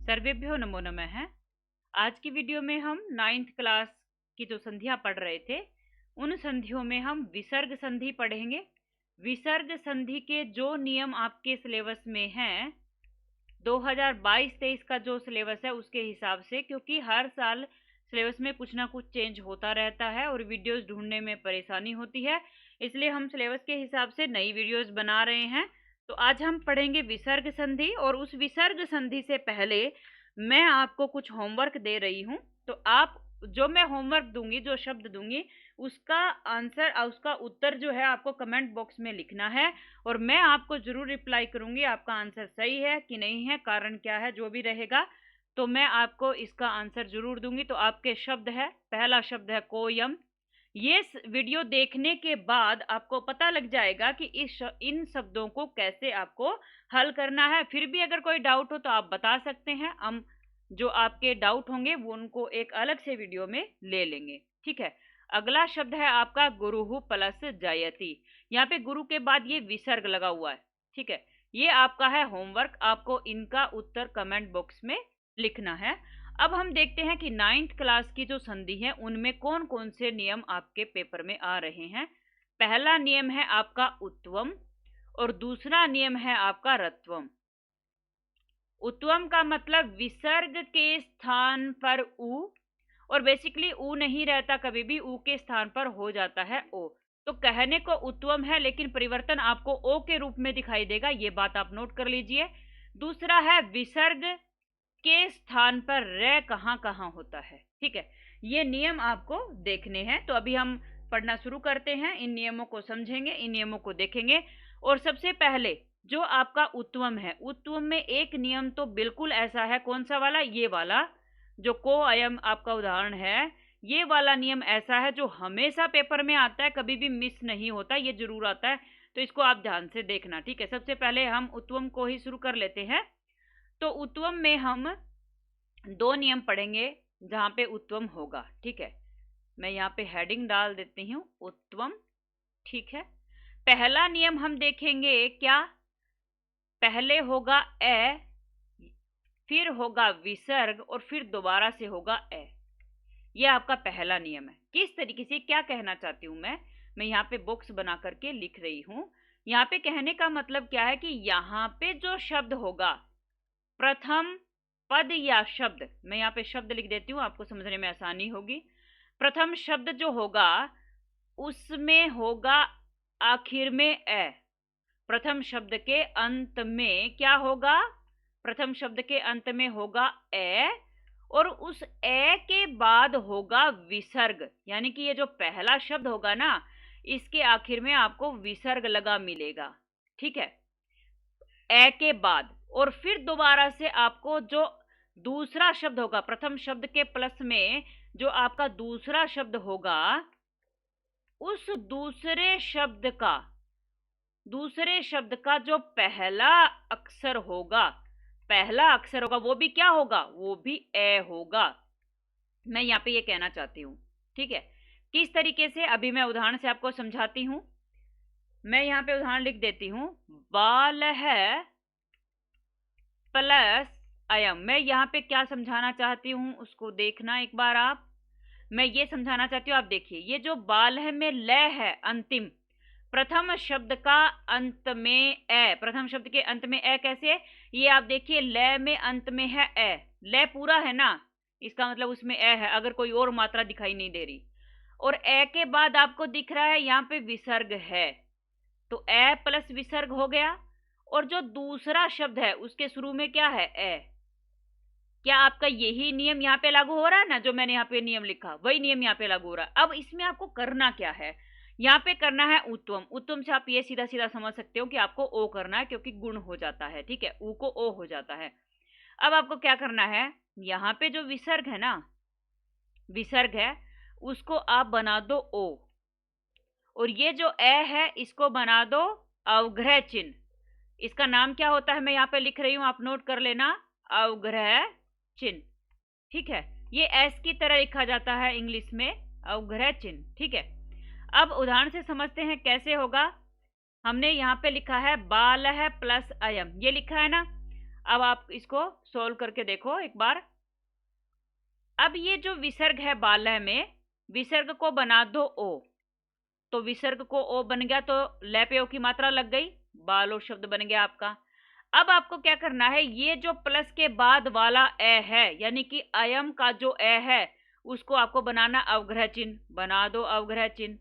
सर्वेभ्यो नमो नमः। आज की वीडियो में हम 9th क्लास की जो संधियां पढ़ रहे थे उन संधियों में हम विसर्ग संधि पढ़ेंगे। विसर्ग संधि के जो नियम आपके सिलेबस में हैं 2022-23 का जो सिलेबस है उसके हिसाब से, क्योंकि हर साल सिलेबस में कुछ ना कुछ चेंज होता रहता है और वीडियोस ढूंढने में परेशानी होती है, इसलिए हम सिलेबस के हिसाब से नई वीडियोस बना रहे हैं। तो आज हम पढ़ेंगे विसर्ग संधि, और उस विसर्ग संधि से पहले मैं आपको कुछ होमवर्क दे रही हूँ। तो आप जो मैं होमवर्क दूंगी, जो शब्द दूंगी, उसका आंसर और उसका उत्तर जो है आपको कमेंट बॉक्स में लिखना है, और मैं आपको जरूर रिप्लाई करूंगी आपका आंसर सही है कि नहीं है, कारण क्या है, जो भी रहेगा तो मैं आपको इसका आंसर जरूर दूंगी। तो आपके शब्द है, पहला शब्द है कोयम। ये वीडियो देखने के बाद आपको पता लग जाएगा कि इन शब्दों को कैसे आपको हल करना है। फिर भी अगर कोई डाउट हो तो आप बता सकते हैं, हम जो आपके डाउट होंगे वो उनको एक अलग से वीडियो में ले लेंगे। ठीक है, अगला शब्द है आपका गुरुहु प्लस जयति। यहाँ पे गुरु के बाद ये विसर्ग लगा हुआ है। ठीक है, ये आपका है होमवर्क, आपको इनका उत्तर कमेंट बॉक्स में लिखना है। अब हम देखते हैं कि 9th क्लास की जो संधि है उनमें कौन कौन से नियम आपके पेपर में आ रहे हैं। पहला नियम है आपका उत्वम और दूसरा नियम है आपका रत्वम। उत्वम का मतलब विसर्ग के स्थान पर उ, और बेसिकली उ नहीं रहता, कभी भी उ के स्थान पर हो जाता है ओ। तो कहने को उत्वम है लेकिन परिवर्तन आपको ओ के रूप में दिखाई देगा, ये बात आप नोट कर लीजिए। दूसरा है विसर्ग के स्थान पर रे कहाँ कहाँ होता है। ठीक है, ये नियम आपको देखने हैं। तो अभी हम पढ़ना शुरू करते हैं, इन नियमों को समझेंगे, इन नियमों को देखेंगे। और सबसे पहले जो आपका उत्वम है, उत्वम में एक नियम तो बिल्कुल ऐसा है, कौन सा वाला, ये वाला जो को अयम आपका उदाहरण है, ये वाला नियम ऐसा है जो हमेशा पेपर में आता है, कभी भी मिस नहीं होता, ये जरूर आता है। तो इसको आप ध्यान से देखना। ठीक है, सबसे पहले हम उत्वम को ही शुरू कर लेते हैं। तो उत्वम में हम दो नियम पढ़ेंगे जहां पे उत्वम होगा। ठीक है, मैं यहाँ पे हेडिंग डाल देती हूँ, उत्वम। ठीक है, पहला नियम हम देखेंगे क्या, पहले होगा ए, फिर होगा विसर्ग और फिर दोबारा से होगा ए। यह आपका पहला नियम है। किस तरीके से, क्या कहना चाहती हूं मैं यहाँ पे बॉक्स बना करके लिख रही हूं। यहाँ पे कहने का मतलब क्या है कि यहाँ पे जो शब्द होगा, प्रथम पद या शब्द, मैं यहाँ पे शब्द लिख देती हूँ, आपको समझने में आसानी होगी। प्रथम शब्द जो होगा उसमें होगा आखिर में ए। प्रथम शब्द के अंत में क्या होगा, प्रथम शब्द के अंत में होगा ए, और उस ए के बाद होगा विसर्ग, यानी कि ये जो पहला शब्द होगा ना, इसके आखिर में आपको विसर्ग लगा मिलेगा। ठीक है, ए के बाद, और फिर दोबारा से आपको जो दूसरा शब्द होगा, प्रथम शब्द के प्लस में जो आपका दूसरा शब्द होगा, उस दूसरे शब्द का जो पहला अक्षर होगा, वो भी क्या होगा, वो भी ए होगा। मैं यहाँ पे ये कहना चाहती हूँ। ठीक है, किस तरीके से, अभी मैं उदाहरण से आपको समझाती हूँ। मैं यहाँ पे उदाहरण लिख देती हूँ, बाल है प्लस अयम। मैं यहाँ पे क्या समझाना चाहती हूँ उसको देखना एक बार आप। मैं ये समझाना चाहती हूँ, आप देखिए, ये जो बाल है में ल है अंतिम, प्रथम शब्द का अंत में ए, प्रथम शब्द के अंत में ए कैसे, ये आप देखिए, ल में अंत में है ए, ल पूरा है ना, इसका मतलब उसमें ए है, अगर कोई और मात्रा दिखाई नहीं दे रही। और ए के बाद आपको दिख रहा है यहाँ पे विसर्ग है, तो ए प्लस विसर्ग हो गया। और जो दूसरा शब्द है उसके शुरू में क्या है, ए। क्या आपका यही नियम यहाँ पे लागू हो रहा है ना, जो मैंने यहाँ पे नियम लिखा वही नियम यहाँ पे लागू हो रहा है। अब इसमें आपको करना क्या है, यहाँ पे करना है उत्तम। उत्तम से आप ये सीधा सीधा समझ सकते हो कि आपको ओ करना है, क्योंकि गुण हो जाता है। ठीक है, ऊ को ओ हो जाता है। अब आपको क्या करना है, यहाँ पे जो विसर्ग है ना, विसर्ग है, उसको आप बना दो ओ, और ये जो ए है इसको बना दो अवग्रह चिन्ह। इसका नाम क्या होता है, मैं यहाँ पे लिख रही हूँ, आप नोट कर लेना, अवग्रह चिन्ह। ठीक है, ये एस की तरह लिखा जाता है इंग्लिश में, अवग्रह चिन्ह। ठीक है, अब उदाहरण से समझते हैं कैसे होगा। हमने यहाँ पे लिखा है बाल है प्लस अयम, ये लिखा है ना। अब आप इसको सोल्व करके देखो एक बार। अब ये जो विसर्ग है बालय में, विसर्ग को बना दो ओ, तो विसर्ग को ओ बन गया, तो लै पे ओ की मात्रा लग गई, बालो शब्द बन गया आपका। अब आपको क्या करना है, ये जो प्लस के बाद वाला ए है, यानी कि अयम का जो ए है, उसको आपको बनाना अवग्रह चिन्ह, बना दो अवग्रह चिन्ह,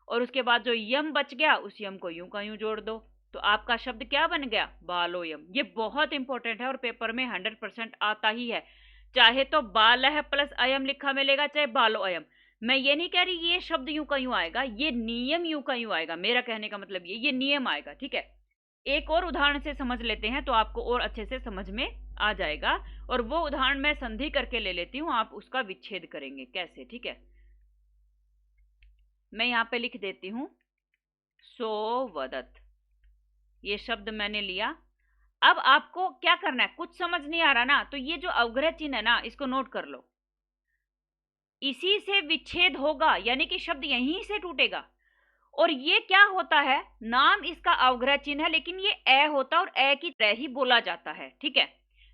और उसके बाद जो यम बच गया उस यम को यूं का यूं जोड़ दो, तो आपका शब्द क्या बन गया, बालोयम। ये बहुत इंपॉर्टेंट है और पेपर में 100% आता ही है, चाहे तो बालह प्लस अयम लिखा मिलेगा, चाहे बालो अयम। मैं ये नहीं कह रही ये शब्द यूं का यूं आएगा, ये नियम यूं का यूं आएगा, मेरा कहने का मतलब ये नियम आएगा, ठीक है। एक और उदाहरण से समझ लेते हैं तो आपको और अच्छे से समझ में आ जाएगा, और वो उदाहरण मैं संधि करके ले लेती हूँ, आप उसका विच्छेद करेंगे कैसे, ठीक है। मैं यहाँ पे लिख देती हूँ सोवदत, ये शब्द मैंने लिया। अब आपको क्या करना है, कुछ समझ नहीं आ रहा ना, तो ये जो अवग्रह चिन्ह है ना, इसको नोट कर लो, इसी से विच्छेद होगा, यानी कि शब्द यहीं से टूटेगा। और ये क्या होता है, नाम इसका अवग्रह चिन्ह है, लेकिन ये ए होता है और ए की तरह ही बोला जाता है, ठीक है।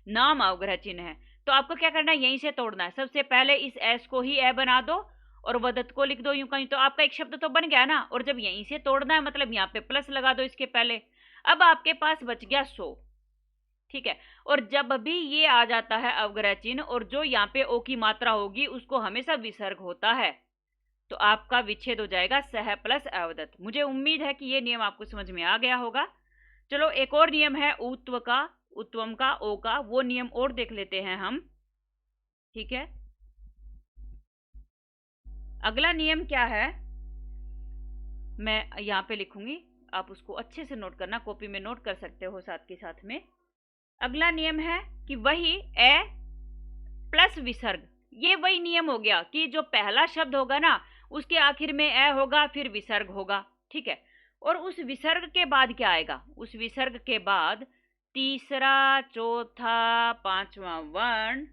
नाम अवग्रह चिन्ह है, तो आपको क्या करना है, यहीं से तोड़ना है। सबसे पहले इस एस को ही ए बना दो और वदत को लिख दो यूं कहीं, तो आपका एक शब्द तो बन गया ना। और जब यहीं से तोड़ना है मतलब यहाँ पे प्लस लगा दो इसके पहले। अब आपके पास बच गया सो, ठीक है। और जब भी ये आ जाता है अवग्रह चिन्ह और जो यहाँ पे ओ की मात्रा होगी उसको हमेशा विसर्ग होता है, तो आपका विच्छेद हो जाएगा सह प्लस अवदत। मुझे उम्मीद है कि ये नियम आपको समझ में आ गया होगा। चलो एक और नियम है उत्व का, उत्वम का, ओ का, वो नियम और देख लेते हैं हम, ठीक है। अगला नियम क्या है, मैं यहाँ पे लिखूंगी, आप उसको अच्छे से नोट करना, कॉपी में नोट कर सकते हो साथ के साथ में। अगला नियम है कि वही ए प्लस विसर्ग, ये वही नियम हो गया कि जो पहला शब्द होगा ना उसके आखिर में ए होगा, फिर विसर्ग होगा, ठीक है। और उस विसर्ग के बाद क्या आएगा, उस विसर्ग के बाद तीसरा चौथा पांचवा वर्ण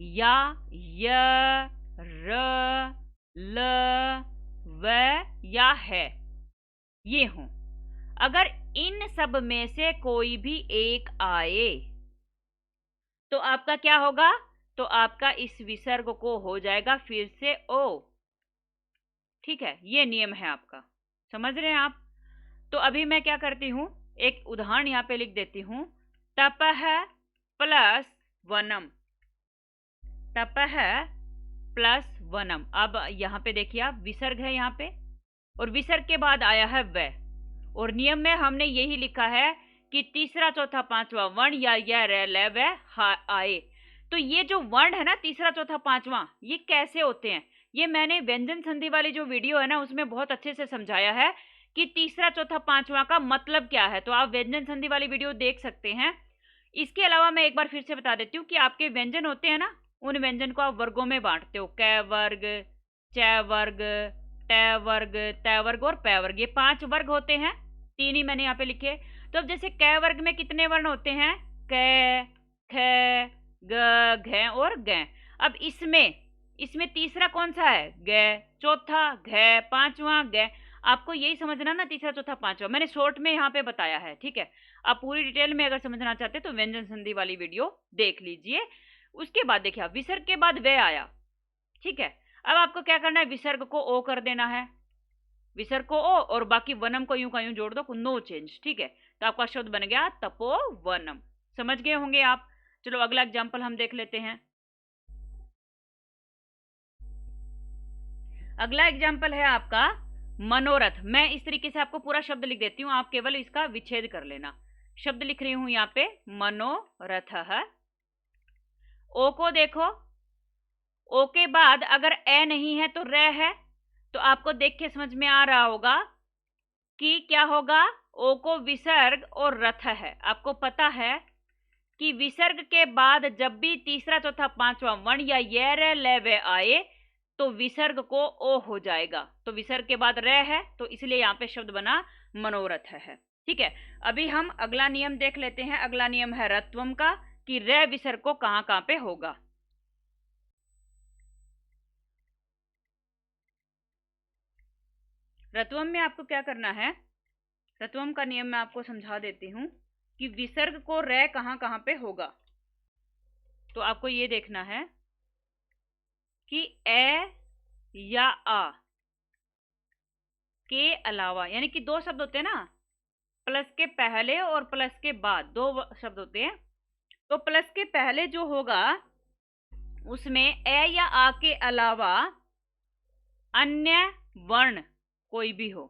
या य र ल व या है, ये हों। अगर इन सब में से कोई भी एक आए तो आपका क्या होगा, तो आपका इस विसर्ग को हो जाएगा फिर से ओ, ठीक है। ये नियम है आपका, समझ रहे हैं आप। तो अभी मैं क्या करती हूं, एक उदाहरण यहाँ पे लिख देती हूं, तपह प्लस वनम, तपह प्लस वनम। अब यहाँ पे देखिए आप, विसर्ग है यहाँ पे और विसर्ग के बाद आया है व, और नियम में हमने यही लिखा है कि तीसरा चौथा पांचवा वर्ण या य र ल व आए। तो ये जो वर्ण है ना तीसरा चौथा पांचवा, ये कैसे होते हैं, ये मैंने व्यंजन संधि वाली जो वीडियो है ना उसमें बहुत अच्छे से समझाया है कि तीसरा चौथा पांचवा का मतलब क्या है, तो आप व्यंजन संधि वाली वीडियो देख सकते हैं। इसके अलावा मैं एक बार फिर से बता देती हूँ कि आपके व्यंजन होते हैं ना, उन व्यंजन को आप वर्गों में बांटते हो, क वर्ग, च वर्ग, ट वर्ग, त वर्ग और प वर्ग, ये 5 वर्ग होते हैं, 3 ही मैंने यहाँ पे लिखे। तो अब जैसे क वर्ग में कितने वर्ण होते हैं, क, ख, ग, घ और ग। अब इसमें तीसरा कौन सा है, ग, चौथा घ, पांचवा ग। आपको यही समझना ना, तीसरा चौथा पांचवा मैंने शॉर्ट में यहाँ पे बताया है, ठीक है। आप पूरी डिटेल में अगर समझना चाहते तो व्यंजन संधि वाली वीडियो देख लीजिए। उसके बाद देखिए विसर्ग के बाद वे आया, ठीक है। अब आपको क्या करना है, विसर्ग को ओ कर देना है, विसर्ग को ओ और बाकी वनम को यूं का यूं जोड़ दो, नो चेंज, ठीक है। तो आपका शब्द बन गया तपोवनम, समझ गए होंगे आप। चलो अगला एग्जाम्पल हम देख लेते हैं। अगला एग्जाम्पल है आपका मनोरथ। मैं इस तरीके से आपको पूरा शब्द लिख देती हूँ, आप केवल इसका विच्छेद कर लेना। शब्द लिख रही हूं यहाँ पे मनोरथ है। ओ को देखो, ओ के बाद अगर ए नहीं है तो रे है, तो आपको देख के समझ में आ रहा होगा कि क्या होगा, ओ को विसर्ग और रथ है। आपको पता है कि विसर्ग के बाद जब भी तीसरा चौथा पांचवा वर्ण या ये रे ले वे आए तो विसर्ग को ओ हो जाएगा, तो विसर्ग के बाद रे है तो इसलिए यहाँ पे शब्द बना मनोरथ है, ठीक है। अभी हम अगला नियम देख लेते हैं। अगला नियम है रत्वम का, कि रे विसर्ग को कहां पे होगा। रत्वम में आपको क्या करना है, रत्वम का नियम मैं आपको समझा देती हूं। कि विसर्ग को रे कहाँ कहाँ पे होगा। तो आपको ये देखना है कि ए या आ के अलावा, यानी कि दो शब्द होते हैं ना, प्लस के पहले और प्लस के बाद दो शब्द होते हैं। तो प्लस के पहले जो होगा उसमें ए या आ के अलावा अन्य वर्ण कोई भी हो,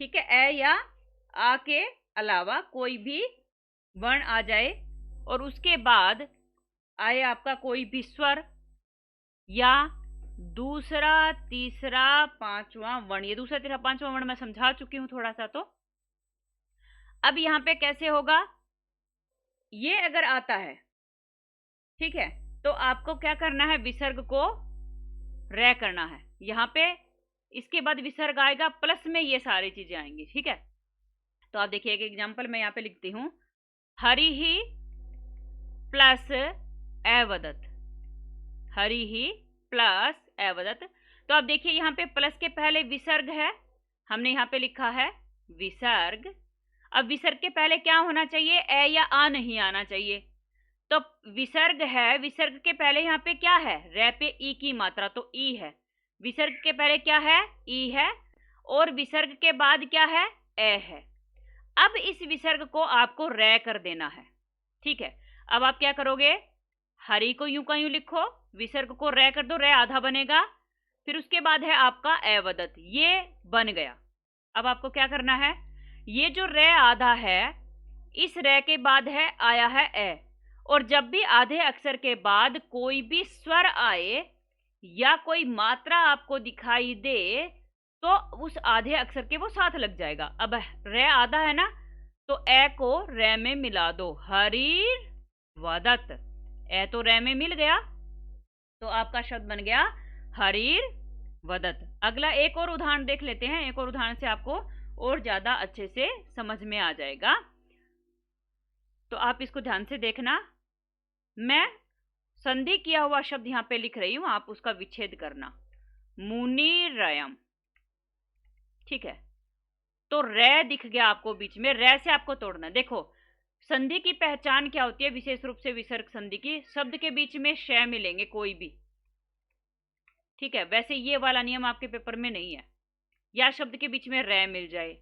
ठीक है, ए या आ के अलावा कोई भी वर्ण आ जाए और उसके बाद आए आपका कोई भी स्वर या दूसरा तीसरा पांचवा वर्ण। ये दूसरा तीसरा पांचवा वर्ण मैं समझा चुकी हूं थोड़ा सा। तो अब यहां पे कैसे होगा, ये अगर आता है, ठीक है, तो आपको क्या करना है, विसर्ग को रे करना है। यहां पे इसके बाद विसर्ग आएगा, प्लस में ये सारी चीजें आएंगी, ठीक है। तो आप देखिए एक एग्जांपल मैं यहां पे लिखती हूं, हरि ही प्लस एवदत, हरि ही प्लस एवदत। तो आप देखिए यहां पे प्लस के पहले विसर्ग है, हमने यहां पे लिखा है विसर्ग। अब विसर्ग के पहले क्या होना चाहिए, ए या आ नहीं आना चाहिए। तो विसर्ग है, विसर्ग के पहले यहाँ पे क्या है, रे पे ई की मात्रा, तो ई है। विसर्ग के पहले क्या है, ई है, और विसर्ग के बाद क्या है, ए है। अब इस विसर्ग को आपको रे कर देना है, ठीक है। अब आप क्या करोगे, हरि को यूं का यूं लिखो, विसर्ग को रे कर दो, रे आधा बनेगा, फिर उसके बाद है आपका एवदत, ये बन गया। अब आपको क्या करना है, ये जो रे आधा है, इस रे के बाद है आया है ए, और जब भी आधे अक्षर के बाद कोई भी स्वर आए या कोई मात्रा आपको दिखाई दे तो उस आधे अक्षर के वो साथ लग जाएगा। अब रे आधा है ना, तो ए को रे में मिला दो, हरीर वदत, ए तो रे में मिल गया, तो आपका शब्द बन गया हरीर वदत। अगला एक और उदाहरण देख लेते हैं, एक और उदाहरण से आपको और ज्यादा अच्छे से समझ में आ जाएगा। तो आप इसको ध्यान से देखना, मैं संधि किया हुआ शब्द यहां पे लिख रही हूं, आप उसका विच्छेद करना, मुनिरयम, ठीक है। तो रे दिख गया आपको बीच में, रे से आपको तोड़ना। देखो संधि की पहचान क्या होती है, विशेष रूप से विसर्ग संधि की, शब्द के बीच में श मिलेंगे कोई भी, ठीक है। वैसे ये वाला नियम आपके पेपर में नहीं है, या शब्द के बीच में रे मिल जाए,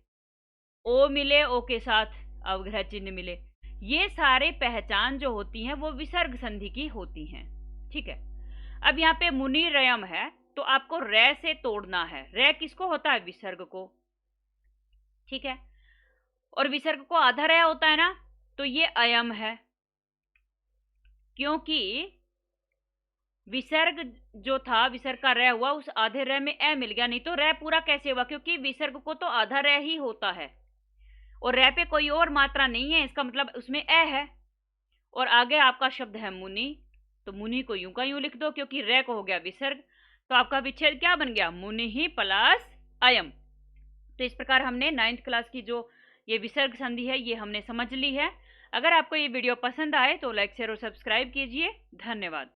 ओ मिले, ओ के साथ अवग्रह चिन्ह मिले, ये सारे पहचान जो होती हैं वो विसर्ग संधि की होती हैं, ठीक है। अब यहाँ पे मुनिरयम है, तो आपको रे से तोड़ना है। रे किसको होता है, विसर्ग को, ठीक है। और विसर्ग को आधा रे होता है ना, तो ये अयम है, क्योंकि विसर्ग जो था, विसर्ग का रे हुआ, उस आधे रे में ए मिल गया, नहीं तो रे पूरा कैसे हुआ, क्योंकि विसर्ग को तो आधा रे ही होता है और रे पे कोई और मात्रा नहीं है, इसका मतलब उसमें ए है। और आगे आपका शब्द है मुनि, तो मुनि को यूं का यूं लिख दो, क्योंकि रे को हो गया विसर्ग, तो आपका विच्छेद क्या बन गया, मुनि ही प्लस अयम। तो इस प्रकार हमने 9th क्लास की जो ये विसर्ग संधि है ये हमने समझ ली है। अगर आपको ये वीडियो पसंद आए तो लाइक शेयर और सब्सक्राइब कीजिए। धन्यवाद।